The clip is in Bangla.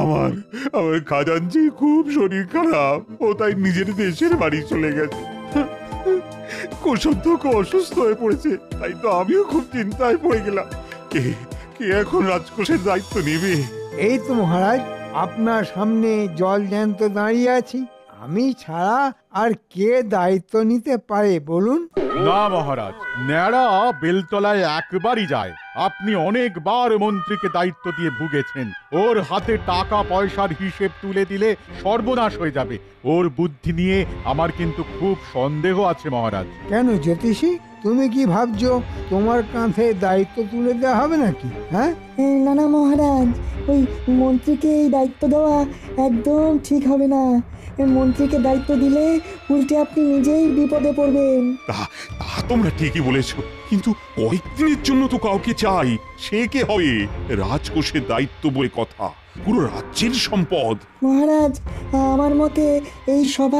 আমার আমার খাজাঞ্চি খুব শরীর খারাপ, ও তাই নিজের দেশের বাড়ি চলে গেছে। কোষাধ্যক্ষ অসুস্থ হয়ে পড়েছে, তাই তো আমিও খুব চিন্তায় পড়ে গেলাম। কে কে এখন রাজকোষের দায়িত্ব নেবে? এই তো মহারাজ, আপনার সামনে জল জ্যান্ত দাঁড়িয়ে আছি, আমি ছাড়া আর কে দায়িত্ব নিতে পারে বলুন? না মহারাজ, ন্যাড়া বেলতলায় একবারই যায়। আপনি অনেকবার মন্ত্রীকে দায়িত্ব দিয়ে ভুগেছেন। ওর হাতে টাকা পয়সার হিসেব তুলে দিলে সর্বনাশ হয়ে যাবে। ওর বুদ্ধি নিয়ে আমার কিন্তু খুব সন্দেহ আছে মহারাজ। কেন জ্যোতিষী, তুমি কি ভাবছো তোমার কাঁধে দায়িত্ব তুলে দেওয়া হবে নাকি? হ্যাঁ, না না মহারাজ, ওই মন্ত্রীকে এই দায়িত্ব দেওয়া একদম ঠিক হবে না। মন্ত্রীকে দায়িত্ব দিলে উল্টে আপনি নিজেই বিপদে পড়বেন। তা তা তোমরা ঠিকই বলেছ, কিন্তু কয়েকদিনের জন্য তো কাউকে চাই। সে কে হবে? রাজকোষের দায়িত্ব বলে কথা, পুরো রাজ্যের সম্পদ। মহারাজ, আমার মতে এই সভা